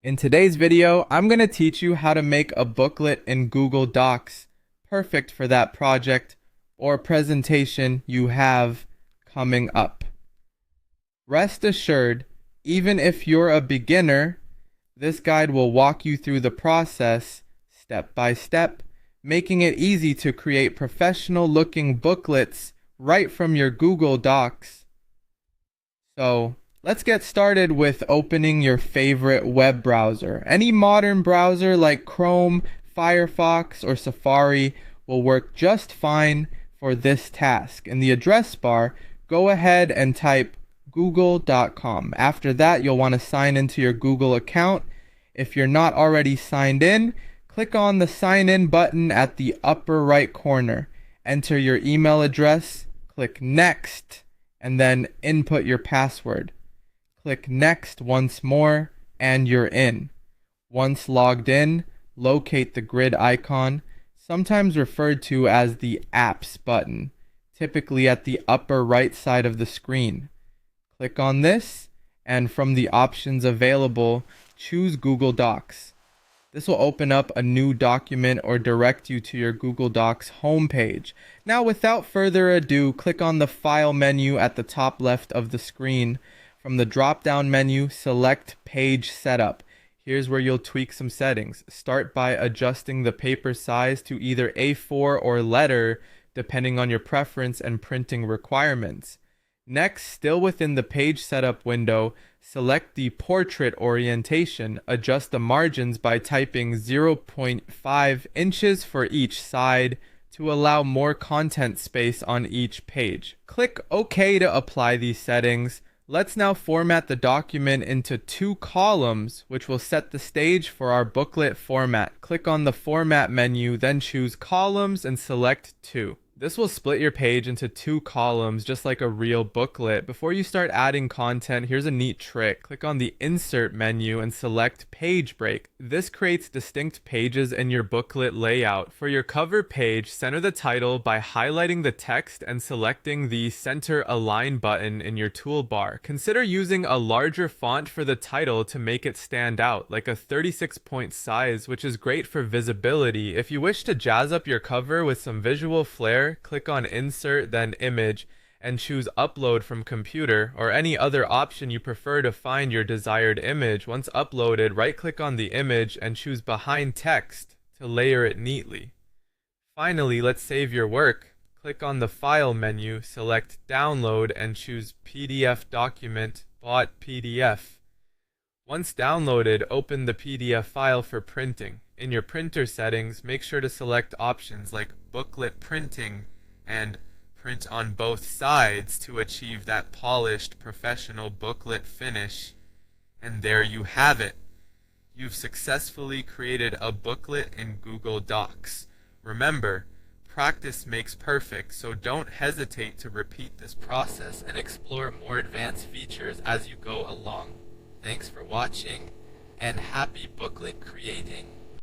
In today's video, I'm going to teach you how to make a booklet in Google Docs, perfect for that project or presentation you have coming up. Rest assured, even if you're a beginner, this guide will walk you through the process step by step, making it easy to create professional-looking booklets right from your Google Docs. So, let's get started with opening your favorite web browser. Any modern browser like Chrome, Firefox, or Safari will work just fine for this task. In the address bar, go ahead and type google.com. After that, you'll want to sign into your Google account. If you're not already signed in, click on the sign in button at the upper right corner. Enter your email address, click next, and then input your password. Click next once more, and you're in. Once logged in, locate the grid icon, sometimes referred to as the Apps button, typically at the upper right side of the screen. Click on this, and from the options available, choose Google Docs. This will open up a new document or direct you to your Google Docs homepage. Now, without further ado, click on the File menu at the top left of the screen. From the drop-down menu, select Page Setup. Here's where you'll tweak some settings. Start by adjusting the paper size to either A4 or letter, depending on your preference and printing requirements. Next, still within the Page Setup window, select the Portrait orientation. Adjust the margins by typing 0.5 inches for each side to allow more content space on each page. Click OK to apply these settings. Let's now format the document into 2 columns, which will set the stage for our booklet format. Click on the Format menu, then choose Columns and select 2. This will split your page into 2 columns, just like a real booklet. Before you start adding content, here's a neat trick. Click on the Insert menu and select Page Break. This creates distinct pages in your booklet layout. For your cover page, center the title by highlighting the text and selecting the Center Align button in your toolbar. Consider using a larger font for the title to make it stand out, like a 36-point size, which is great for visibility. If you wish to jazz up your cover with some visual flair, click on Insert, then Image, and choose Upload from Computer, or any other option you prefer to find your desired image. Once uploaded, right-click on the image and choose Behind Text to layer it neatly. Finally, let's save your work. Click on the File menu, select Download, and choose PDF Document, Bought PDF. Once downloaded, open the PDF file for printing. In your printer settings, make sure to select options like Booklet Printing and Print on Both Sides to achieve that polished, professional booklet finish. And there you have it. You've successfully created a booklet in Google Docs. Remember, practice makes perfect, so don't hesitate to repeat this process and explore more advanced features as you go along. Thanks for watching, and happy booklet creating!